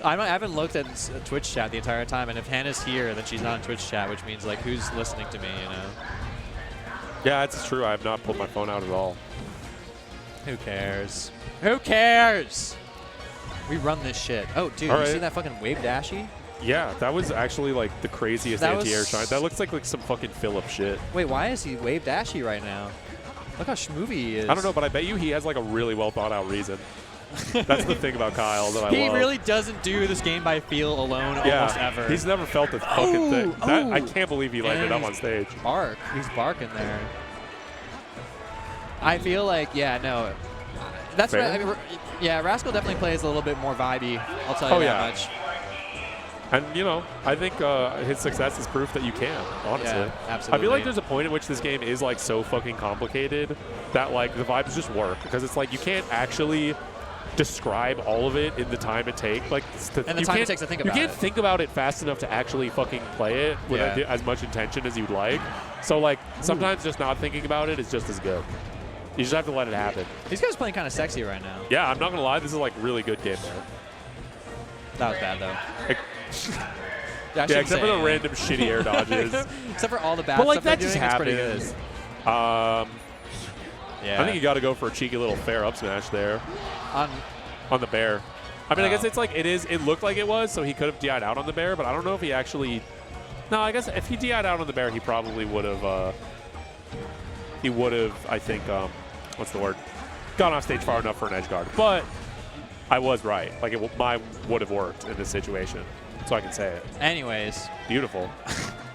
I haven't looked at Twitch chat the entire time, and if Hannah's here, then she's not in Twitch chat, which means like who's listening to me, you know? Yeah, it's true. I have not pulled my phone out at all. Who cares? Who cares? We run this shit. Oh, dude, you see that fucking wave dashy? Yeah, that was actually like the craziest anti-air shine. That looks like some fucking Phillip shit. Wait, why is he wave dashy right now? Look how schmoovy he is. I don't know, but I bet you he has like a really well thought out reason. That's the thing about Kyle that I love. He really doesn't do this game by feel alone almost ever. He's never felt this fucking thing. I can't believe he landed up on stage. Bark. He's barking there. I feel like, yeah, no. That's right. I mean, yeah, Rascal definitely plays a little bit more vibey. I'll tell you that much. And, you know, I think his success is proof that you can, honestly. Yeah, absolutely. I feel like there's a point at which this game is, like, so fucking complicated that, like, the vibes just work. Because it's like you can't actually describe all of it in the time it takes. Like, and the time it takes to think about it. You can't think about it fast enough to actually fucking play it with as much intention as you'd like. So, like, sometimes just not thinking about it is just as good. You just have to let it happen. These guys are playing kind of sexy right now. Yeah, I'm not going to lie. This is, like, really good game mode. That was bad, though. Yeah, except for the random shitty air dodges. Except for all the bad but, like, stuff that they're just doing, happens. it's pretty good. I think you got to go for a cheeky little fair up smash there on the bear. I mean, I guess it's like it looked like it was, so he could have DI'd out on the bear, but I don't know if he actually. No, I guess if he DI'd out on the bear, he probably would have. He would have, I think, what's the word? Gone off stage far enough for an edge guard. But I was right. Like, mine would have worked in this situation. So I can say it. Anyways. Beautiful.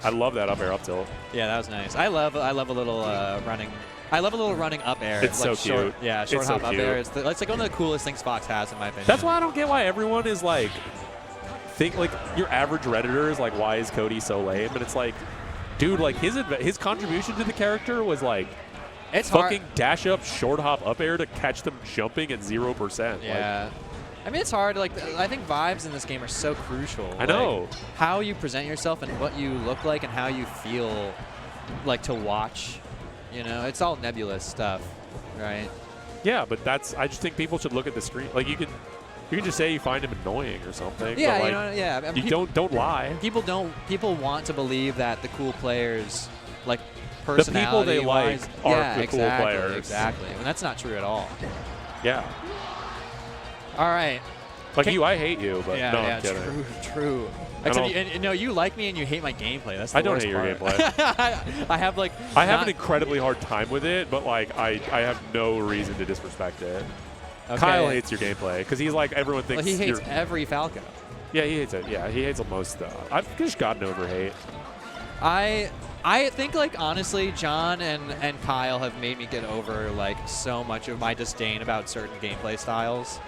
I love that up air up tilt. Yeah, that was nice. I love a little running. I love a little running up air. It's like so cute. Yeah, short hop up air. It's like one of the coolest things Fox has, in my opinion. That's why I don't get why everyone is like, like your average Redditor is like, why is Cody so lame? And it's like, dude, like his contribution to the character was like, it's fucking hard. dash up, short hop up air to catch them jumping at 0%. Yeah. Like, I mean, it's hard. Like, I think vibes in this game are so crucial. I know. Like, how you present yourself and what you look like and how you feel like to watch. You know, it's all nebulous stuff, right? Yeah, but I just think people should look at the screen. Like, you can just say you find him annoying or something. Yeah, but, like, I mean, don't lie. People want to believe that the cool players, like, personality the people they like are the cool players. Exactly, and that's not true at all. Yeah. All right. Like you, I hate you, but no, I'm kidding. True. Except you like me and you hate my gameplay. That's the I worst don't hate part. your gameplay. I have an incredibly hard time with it, but like I have no reason to disrespect it. Okay. Kyle hates your gameplay because he's like everyone thinks he hates every Falco. Yeah, he hates it. Yeah, he hates most stuff. I've just gotten over hate. I think, like, honestly, John and Kyle have made me get over like so much of my disdain about certain gameplay styles.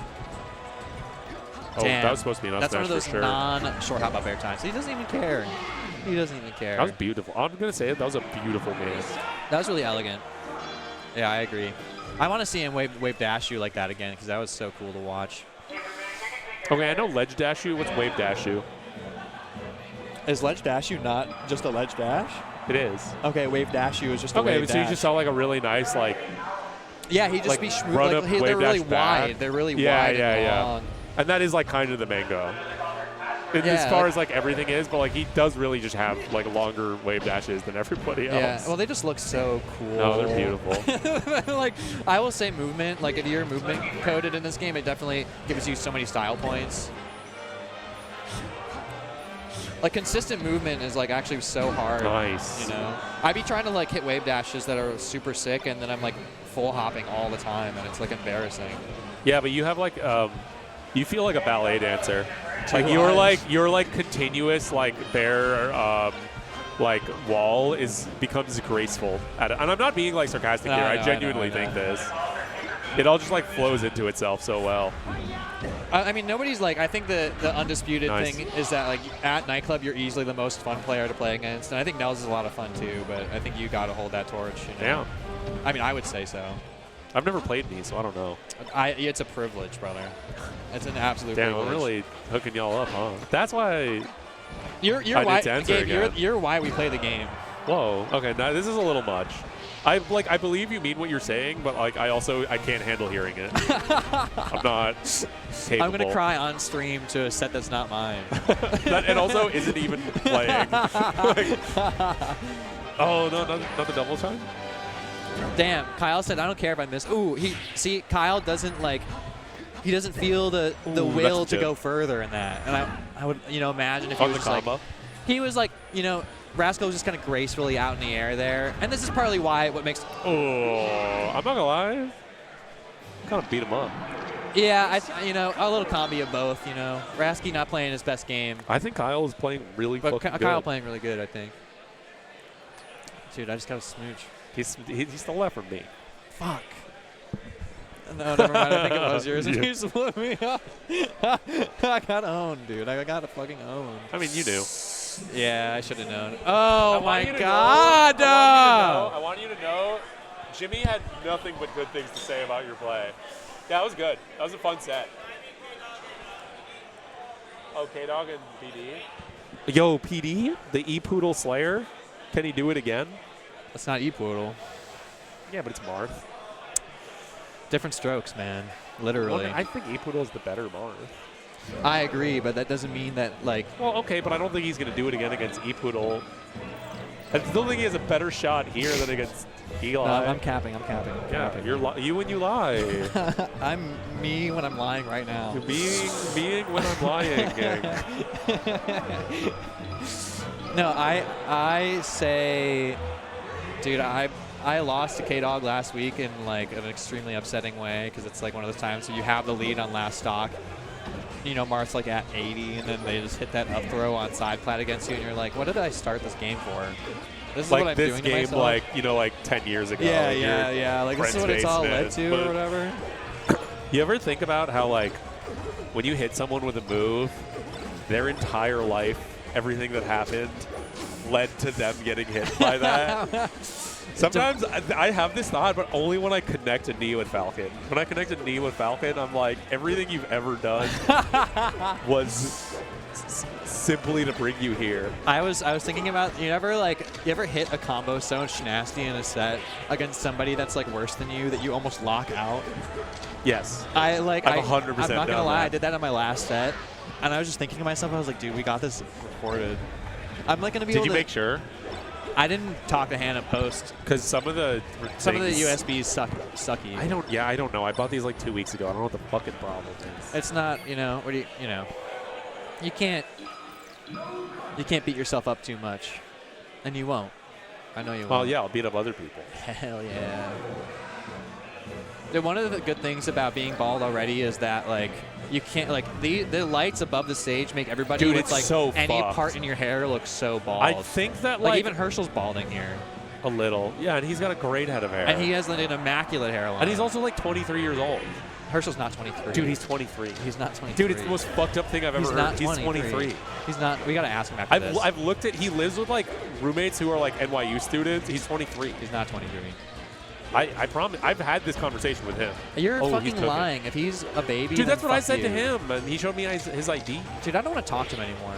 Oh, Damn. That was supposed to be an up That's one of those sure. non-short hop up air times. He doesn't even care. He doesn't even care. That was beautiful. I'm going to say it. That was a beautiful game. That was really elegant. Yeah, I agree. I want to see him wave dash you like that again because that was so cool to watch. Okay, I know ledge dash you. What's wave dash you? Is ledge dash you not just a ledge dash? It is. Okay, wave dash you is just a wave dash. So you just saw like a really nice like. Yeah, he just like be run up, they're really wide. They're really wide and long. And that is like kind of the mango. As far as like everything is, but like he does really just have like longer wave dashes than everybody else. Yeah, well they just look so cool. No, they're beautiful. Like I will say movement, like if you're movement coded in this game, it definitely gives you so many style points. Like consistent movement is like actually so hard. Nice. You know, I be trying to like hit wave dashes that are super sick, and then I'm like full hopping all the time, and it's like embarrassing. Yeah, but you have like you feel like a ballet dancer. Like your continuous like bear like wall becomes graceful. And I'm not being like sarcastic here. I genuinely think this. It all just like flows into itself so well. I mean, nobody's like. I think the undisputed thing is that like at nightclub you're easily the most fun player to play against, and I think Nels is a lot of fun too. But I think you got to hold that torch. You know? Yeah. I mean, I would say so. I've never played me, so I don't know. It's a privilege, brother. It's an absolute privilege. Damn, I'm really hooking y'all up, huh? That's why you're why we play the game. Whoa. Okay, now this is a little much. I believe you mean what you're saying, but like I can't handle hearing it. I'm not capable. I'm gonna cry on stream to a set that's not mine. That also isn't even playing. Like, oh no, not the double time. Damn, Kyle said I don't care if I miss. Ooh, Kyle doesn't like. He doesn't feel the will to go further in that, and I would imagine if he was just like, he was like Rascal was just kind of gracefully out in the air there, and this is partly why what makes. Oh, I'm not gonna lie, kind of beat him up. Yeah, a little combi of both. Rascal not playing his best game. I think Kyle is playing really fucking good. Kyle playing really good, I think. Dude, I just got a smooch. He stole that from me. Fuck. No, never mind. I think it was yours. You split me up. I got owned, dude. I got fucking owned. I mean, you knew. Yeah, I should have known. Oh, my God. I want you to know, Jimmy had nothing but good things to say about your play. Yeah, it was good. That was a fun set. Oh, K-Dog and PD. Yo, PD, the E-Poodle Slayer. Can he do it again? That's not E-Poodle. Yeah, but it's Marth. Different strokes, man. Literally. Well, I think E-Poodle is the better Marth. I agree, but that doesn't mean that, like... Well, okay, but I don't think he's going to do it again against E-Poodle. I still think he has a better shot here than against Eli. No, I'm capping. Yeah, you're you when you lie. I'm me when I'm lying right now. You're being when I'm lying, gang. No, I say... Dude, I lost to K-Dog last week in like an extremely upsetting way because it's like one of those times where you have the lead on last stock. Marth's like at 80, and then they just hit that up throw on side plat against you, and you're like, what did I start this game for? This is like what I'm this doing game, to myself. like 10 years ago. Yeah. Like this is what it's all led to or whatever. You ever think about how like when you hit someone with a move, their entire life, everything that happened, led to them getting hit by that? Sometimes I have this thought, but only when I connect a knee with Falcon. When I connect a knee with Falcon, I'm like, everything you've ever done was simply to bring you here. I was thinking about, you ever hit a combo so nasty in a set against somebody that's like worse than you that you almost lock out? Yes. I've 100% I'm not gonna lie, that. I did that on my last set, and I was just thinking to myself, I was like, dude, we got this recorded. I'm like gonna be able to. Did you make sure? I didn't talk to Hannah post because some of the USBs sucky. I don't know. I bought these like 2 weeks ago. I don't know what the fucking problem is. It's not, what do you can't beat yourself up too much, and you won't. I know you won't. Well, yeah, I'll beat up other people. Hell yeah. Dude, one of the good things about being bald already is that like you can't the lights above the stage make everybody with like so any fucked. Part in your hair look so bald. I think that like even Herschel's balding here. A little. Yeah, and he's got a great head of hair. And he has an immaculate hairline. And he's also like 23 years old. Herschel's not 23. Dude, he's 23. He's not 23. Dude, it's the most fucked up thing I've ever heard. He's 23. He's not. We got to ask him after this. I've looked at, he lives with like roommates who are like NYU students. He's 23. He's not 23. I promise. I've had this conversation with him. You're fucking lying. If he's a baby, dude, that's what I said you. to him, and he showed me his ID. Dude, I don't want to talk to him anymore.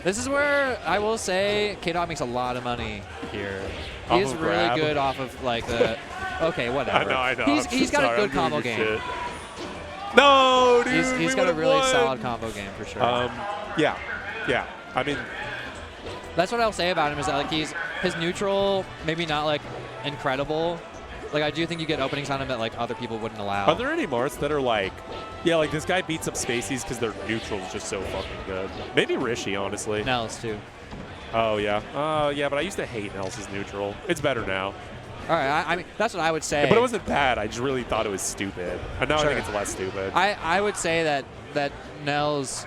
This is where I will say K-Dog makes a lot of money here. He's really good off of like the. Okay, whatever. I know. He's got a good combo game. Shit. No, dude. He's got a really solid combo game for sure. Yeah. I mean, that's what I'll say about him is that like his neutral maybe not like incredible. Like I do think you get openings on him that like other people wouldn't allow. Are there any Marths that are like, yeah, like this guy beats up Spaceys because their neutral is just so fucking good? Maybe Rishi, honestly. Nels too. Oh yeah. Yeah, but I used to hate Nels' neutral. It's better now. All right, I mean that's what I would say. But it wasn't bad. I just really thought it was stupid. And now I think it's less stupid. I would say that Nels,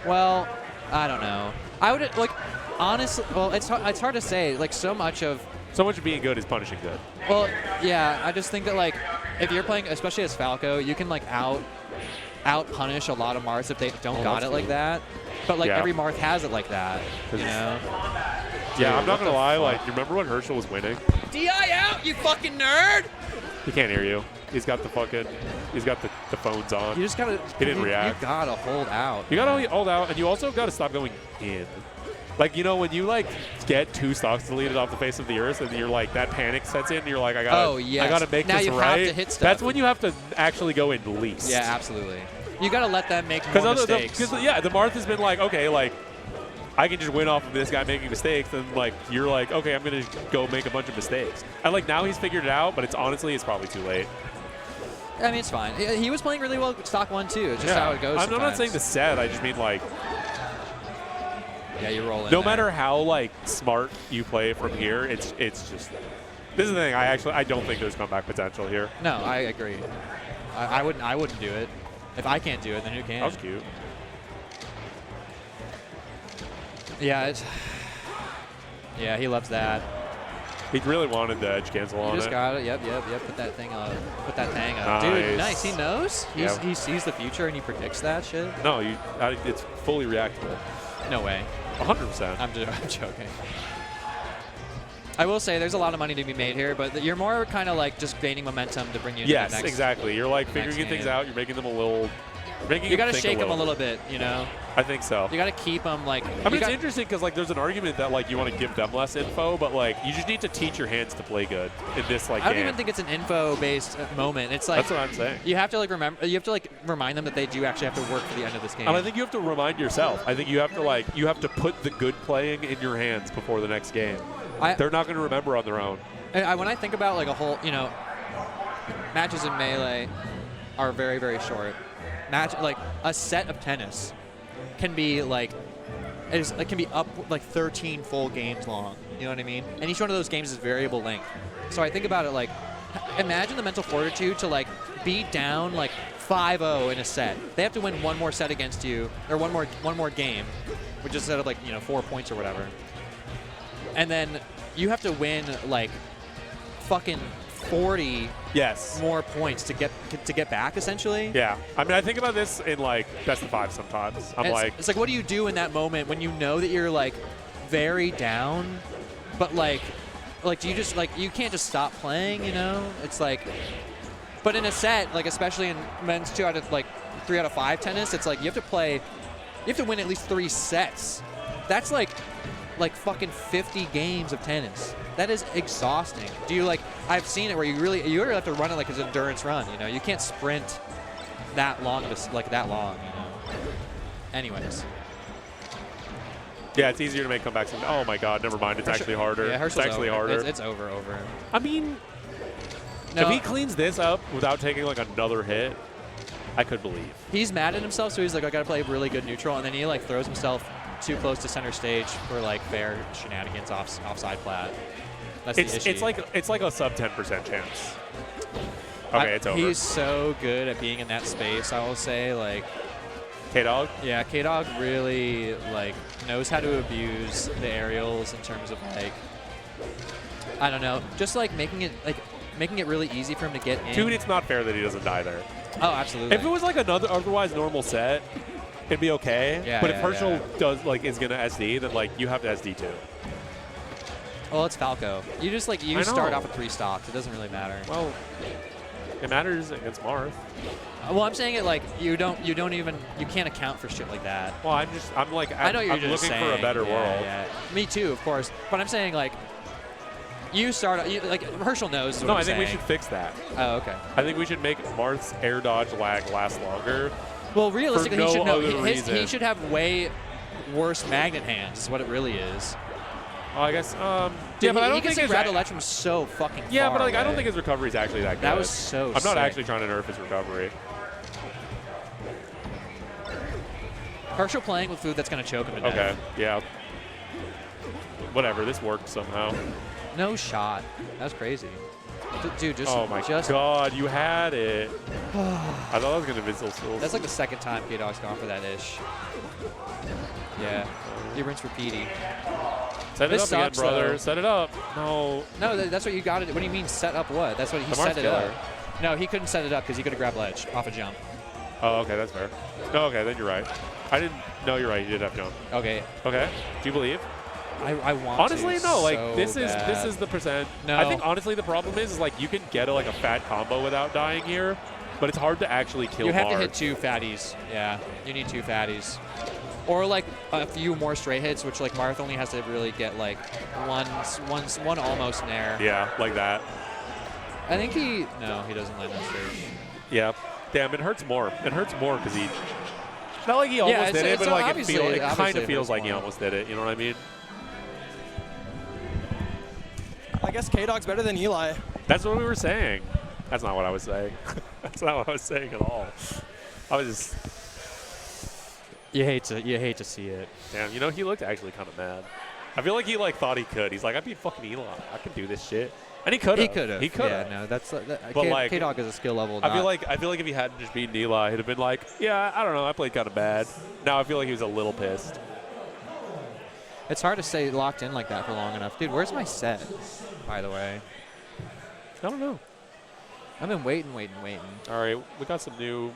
well, I don't know. I would like honestly. Well, it's hard to say. Like so much of being good is punishing good. Well, yeah, I just think that like if you're playing, especially as Falco, you can like out punish a lot of Marths if they don't got it like that. But like every Marth has it like that, you know. Yeah, I'm not gonna lie. Like, you remember when Herschel was winning? DI out, you fucking nerd! He can't hear you. He's got the phones on. You just gotta. He didn't react. You gotta hold out. You gotta hold out, and you also gotta stop going in. Like, you know, when you, like, get 2 stocks deleted off the face of the earth and you're like, that panic sets in and you're like, I gotta make now this you right. Have to hit stuff. That's when you have to actually go in least. Yeah, absolutely. You got to let them make more mistakes. Because, yeah, the Marth has been like, okay, like, I can just win off of this guy making mistakes, and, like, you're like, okay, I'm going to go make a bunch of mistakes. And, like, now he's figured it out, but it's probably too late. I mean, it's fine. He was playing really well stock 1, too. It's just how it goes I'm not saying the set. I just mean, like, yeah, you roll in no there. matter how, like, smart you play from here, it's just – this is the thing. I don't think there's comeback potential here. No, I agree. I wouldn't do it. If I can't do it, then who can? That was cute. Yeah, he loves that. He really wanted the edge cancel on it. You just got it. Yep. Put that thing up. Put that thing up. Nice. Dude, nice. He knows. He sees the future and he predicts that shit. No, it's fully reactable. No way. 100%. I'm joking. I will say there's a lot of money to be made here, but you're more kind of like just gaining momentum to bring you into the next. Yes, exactly. You're like figuring things out. You're making them a little. You got to shake them a little bit, you know. I think so. You got to keep them like. I mean, it's interesting because like there's an argument that like you want to give them less info, but like you just need to teach your hands to play good in this like. I don't game. even think it's an info-based moment. It's like that's what I'm saying. You have to like remember. You have to like remind them that they do actually have to work for the end of this game. And I think you have to remind yourself. I think you have to put the good playing in your hands before the next game. They're not going to remember on their own. And when I think about like a whole, you know, matches in Melee are very, very short. Like a set of tennis can be like, it can be up like 13 full games long. You know what I mean? And each one of those games is variable length. So I think about it like, imagine the mental fortitude to like be down like 5-0 in a set. They have to win one more set against you, or one more game, which is instead of like 4 points or whatever. And then you have to win like fucking 40 more points to get back, essentially. Yeah. I mean, I think about this in like best of 5 sometimes. It's like, what do you do in that moment when you know that you're like very down, but like do you just like, you can't just stop playing, you know? It's like, but in a set, like especially in men's 3 out of 5 tennis, it's like you have to win at least 3 sets. That's like fucking 50 games of tennis. That is exhausting. Do you like? I've seen it where you really have to run it like an endurance run. You know, you can't sprint that long, You know. Anyways. Yeah, it's easier to make comebacks. Oh my God, never mind. It's actually harder. Yeah, it's actually harder. It's over. I mean, if he cleans this up without taking like another hit, I could believe. He's mad at himself, so he's like, I got to play really good neutral, and then he like throws himself too close to center stage for like fair shenanigans offside plat. That's the issue. It's like a sub 10% chance. Okay, it's over. He's so good at being in that space. I will say, like, K-Dog. Yeah, K-Dog really like knows how to abuse the aerials in terms of like, I don't know, just like making it really easy for him to get in. Dude, it's not fair that he doesn't die there. Oh, absolutely. If it was like another otherwise normal set, it'd be okay. Yeah, but if Herschel is gonna SD, then like you have to SD too. Well, it's Falco. You just like start off with 3 stocks. It doesn't really matter. Well, it matters against Marth. Well, I'm saying it like you can't account for shit like that. Well, I'm looking for a better world. Yeah. Me too, of course. But I'm saying like you start like Herschel knows. No, I think we should fix that. Oh, okay. I think we should make Marth's air dodge lag last longer. Well, realistically, he should have way worse magnet hands. Is what it really is. Oh, I guess. Dude, but I don't he can think see Rattlech from so fucking far. Yeah, but like away. I don't think his recovery is actually that good. That was so. I'm not sick. actually trying to nerf his recovery. Herschel playing with food that's going to choke him to death. Okay, yeah. Whatever, this worked somehow. No shot. That was crazy. Dude, just. Oh my God, you had it. I thought I was going to Visual Skills. That's like the second time K-Dog's gone for that ish. Yeah. He rinse repeaty. Set it up again, brother. Set it up. No. No, that's what you got to do. What do you mean set up what? That's what he set it up. No, he couldn't set it up because he could have grabbed ledge off a jump. Oh, okay, that's fair. No, okay, then you're right. I didn't. No, you're right. You did have jump. Okay. Okay. Do you believe? I want honestly, to no. Like so this bad. is the percent. No. I think honestly the problem is like you can get like a fat combo without dying here, But it's hard to actually kill You have Marth. to hit 2 fatties. Yeah, you need 2 fatties. Or like a few more straight hits, which like Marth only has to really get like one almost nair. Yeah, like that. I think he doesn't land that stage. Yeah. Damn, it hurts more. It hurts more because he. Not like he almost did it, but like it kind of feels like he almost did it. You know what I mean? I guess K-Dog's better than Eli. That's what we were saying. That's not what I was saying. That's not what I was saying at all. I was just. You hate to see it. Damn, you know, he looked actually kind of mad. I feel like he like thought he could. He's like, I beat fucking Eli. I can do this shit. And he could have. He could have. Yeah, no, that's but like K-Dog is a skill level. I feel like if he hadn't just beaten Eli, he'd have been like, yeah, I don't know, I played kind of bad. Now I feel like he was a little pissed. It's hard to stay locked in like that for long enough. Dude, where's my set, by the way? I don't know. I've been waiting. All right, we got some new.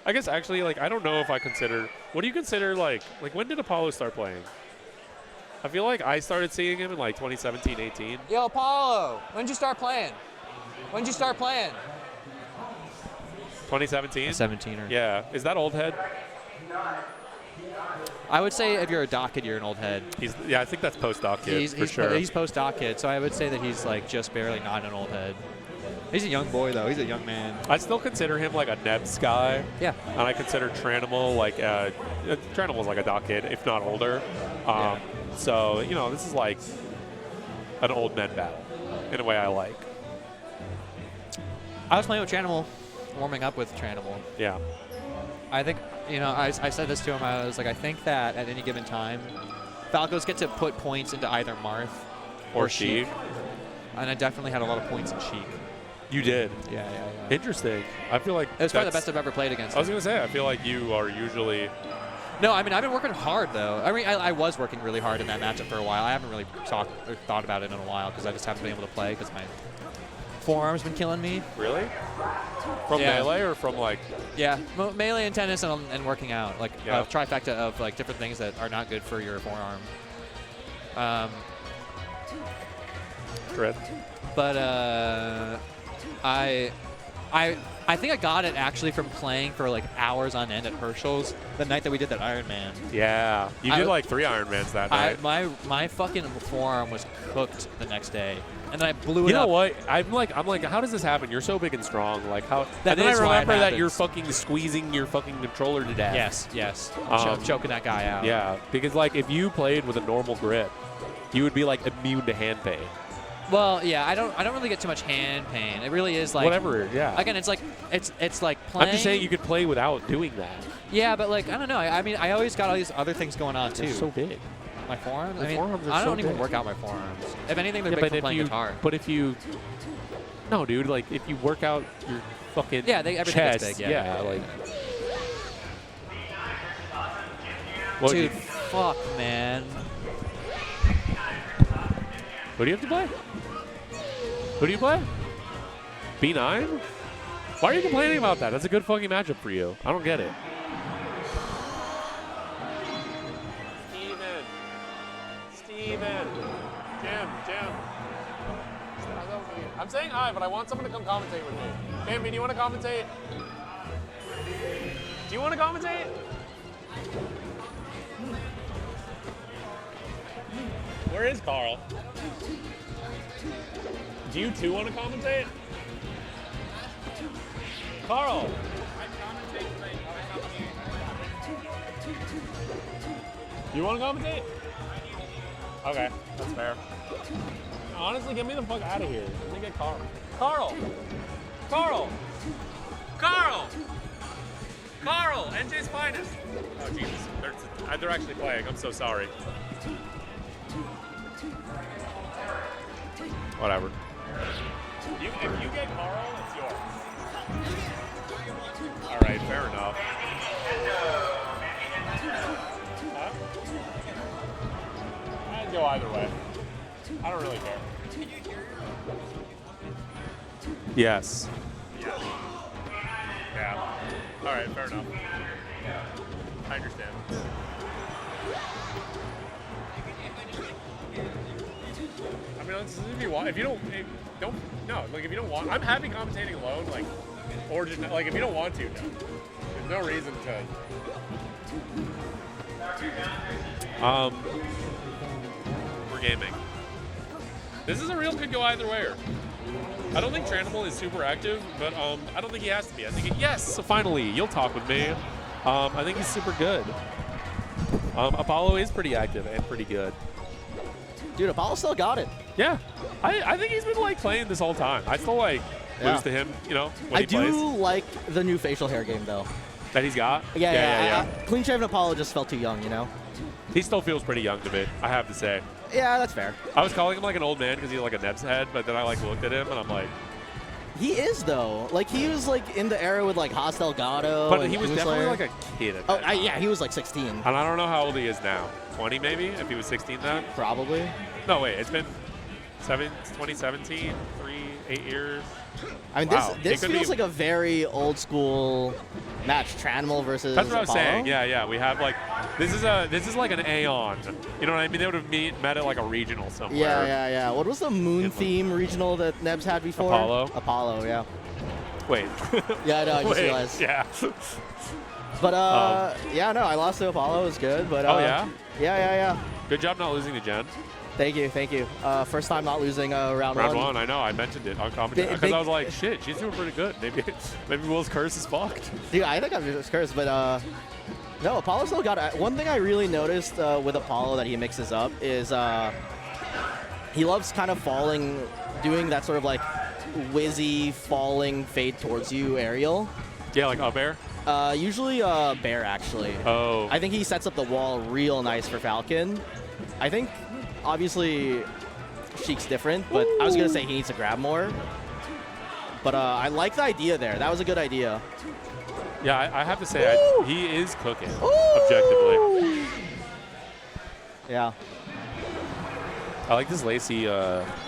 I guess actually, like, I don't know if I consider. What do you consider like when did Apollo start playing? I feel like I started seeing him in like 2017, 18. Yo, Apollo, when'd you start playing? 2017? 17er. Yeah. Is that old head? I would say if you're a doc kid, you're an old head. I think that's post-doc kid for sure. He's post-doc kid, so I would say that he's like just barely not an old head. He's a young boy, though. He's a young man. I still consider him like a Nebs guy. Yeah. And I consider Tranimal like Tranimal's like a doc kid, if not older. Yeah. So, you know, this is like an old men battle in a way I like. I was playing with Tranimal, warming up with Tranimal. Yeah. I think, you know, I said this to him. I was like, I think that at any given time, Falcos get to put points into either Marth or Sheik. And I definitely had a lot of points in Sheik. You did? Yeah. Interesting. I feel like it was probably the best I've ever played against him. I was going to say, I feel like you are usually... No, I mean, I've been working hard, though. I mean, I was working really hard in that matchup for a while. I haven't really thought about it in a while because I just haven't been able to play because my forearm's been killing me. Really? From Melee or from, like... Yeah, Melee and tennis and working out. Like, a trifecta of, like, different things that are not good for your forearm. Correct. But, I think I got it actually from playing for like hours on end at Herschel's the night that we did that Ironman. Yeah, you did like 3 Ironmans that night. My fucking forearm was cooked the next day, and then I blew it up. You know what? I'm like, how does this happen? You're so big and strong. Like how? And then I remember that you're fucking squeezing your fucking controller to death. Yes. Choking that guy out. Yeah, because like if you played with a normal grip, you would be like immune to hand pain. Well, yeah, I don't really get too much hand pain. It really is like whatever. Yeah. Again, it's like playing. I'm just saying you could play without doing that. Yeah, but like I don't know. I mean, I always got all these other things going on too. They're so big. My forearms. I don't even work out my forearms. If anything, they're big for playing guitar. But if you, no, dude, like if you work out your fucking everything chest, gets big. Yeah. Like. Dude, fuck, man. What do you have to play? Who do you play? B9? Why are you complaining about that? That's a good fucking matchup for you. I don't get it. Steven. Jim. I'm saying hi, but I want someone to come commentate with me. Bambi, do you want to commentate? Do you want to commentate? Where is Carl? Do you two want to commentate? Carl! You want to commentate? Okay, that's fair. Honestly, get me the fuck out of here. Let me get Carl. Carl! NJ's finest! Oh, Jesus. They're actually playing. I'm so sorry. Whatever. If you get Carl, it's yours. All right, fair enough. Huh? I'd go either way. I don't really care. Yes. Yeah. All right, fair enough. I understand. I mean, if you don't want, I'm happy commentating alone. Like, Or just, like, if you don't want to, no. There's no reason to. We're gaming. This is a real could go either way. I don't think Tranimal is super active, but I don't think he has to be. I think yes, so finally, you'll talk with me. I think he's super good. Apollo is pretty active and pretty good. Dude, Apollo still got it. Yeah, I think he's been like playing this whole time. I still like lose to him, you know, when I he plays. do like the new facial hair game though. That he's got? Yeah. Clean shaven Apollo just felt too young, you know? He still feels pretty young to me, I have to say. Yeah, that's fair. I was calling him like an old man because he had like a Neb's head, but then I like looked at him and I'm like. He is though. Like he was like in the era with like Haas Delgado. But he was definitely Slayer. like a kid at that time. Yeah, he was like 16. And I don't know how old he is now. 20 maybe, if he was 16 then? Probably. No, wait, it's been 2017, 8 years. I mean, Wow. this feels like a very old school match. Tranimal versus That's what I was Apollo. saying. Yeah. We have like this is like an Aeon. You know what I mean? They would have met at like a regional somewhere. Yeah. What was the moon theme regional that Nebs had before? Apollo, yeah. Wait. Yeah, no, I just realized. Yeah. But yeah, no, I lost to Apollo. It was good. But oh yeah. Yeah. Good job not losing to Jen. Thank you. First time not losing round one. Round one, I know. I mentioned it on commentary because I was like, shit, she's doing pretty good. Maybe Will's curse is fucked. Dude, I think I'm just cursed, but no, Apollo still got it. One thing I really noticed with Apollo that he mixes up is he loves kind of falling, doing that sort of like whizzy falling fade towards you aerial. Yeah, like up air? Usually bear, actually. Oh. I think he sets up the wall real nice for Falcon. I think, obviously, Sheik's different, but I was going to say he needs to grab more. But I like the idea there. That was a good idea. Yeah, I have to say, he is cooking, objectively. Yeah. I like this lacy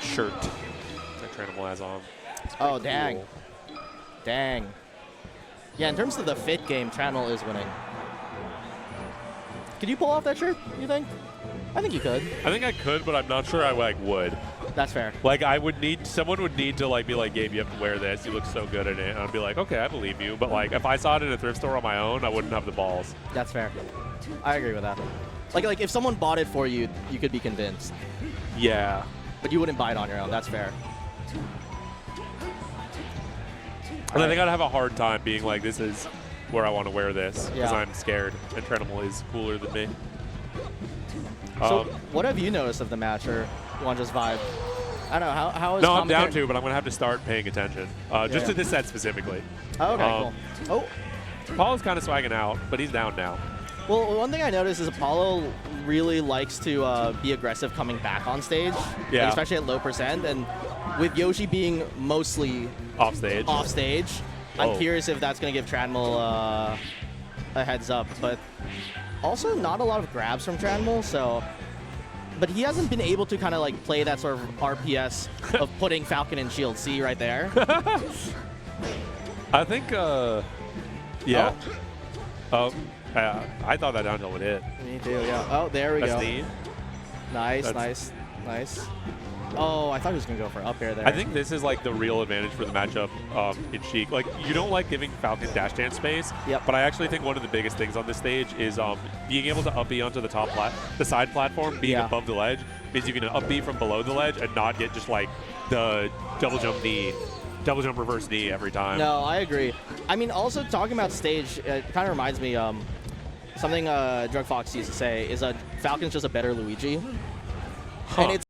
shirt that Tranimal has on. Oh, dang. Cool. Dang. Yeah, in terms of the fit game, Tranimal is winning. Could you pull off that shirt, you think? I think you could. I think I could, but I'm not sure I like would. That's fair. Like someone would need to like be like, Gabe, you have to wear this. You look so good in it. And I'd be like, okay, I believe you. But like, if I saw it in a thrift store on my own, I wouldn't have the balls. That's fair. I agree with that. Like if someone bought it for you, you could be convinced. Yeah. But you wouldn't buy it on your own. That's fair. And I think I'd have a hard time being like, this is where I want to wear this because I'm scared. And Tranimal is cooler than me. So what have you noticed of the match, or you want to just vibe? I don't know. How is No, I'm down to, but I'm going to have to start paying attention. Just to this set specifically. Oh, okay, cool. Apollo's kind of swagging out, but he's down now. Well, one thing I noticed is Apollo really likes to be aggressive coming back on stage, yeah. Especially at low percent. And with Yoshi being mostly off stage, I'm curious if that's going to give Tranimal a heads up. But also not a lot of grabs from Tranimal, so... But he hasn't been able to kind of like play that sort of RPS of putting Falcon in shield. See right there? I think, yeah. I thought that down tilt would hit. Me too, yeah. Oh, there we go. Neat. Nice. Oh, I thought he was going to go for up air there. I think this is like the real advantage for the matchup in Sheik. Like, you don't like giving Falcon dash dance space, but I actually think one of the biggest things on this stage is being able to up B onto the side platform, being above the ledge, means you can up B from below the ledge and not get just like the double jump reverse knee every time. No, I agree. I mean, also talking about stage, it kind of reminds me something Drug Fox used to say is Falcon's just a better Luigi. And it's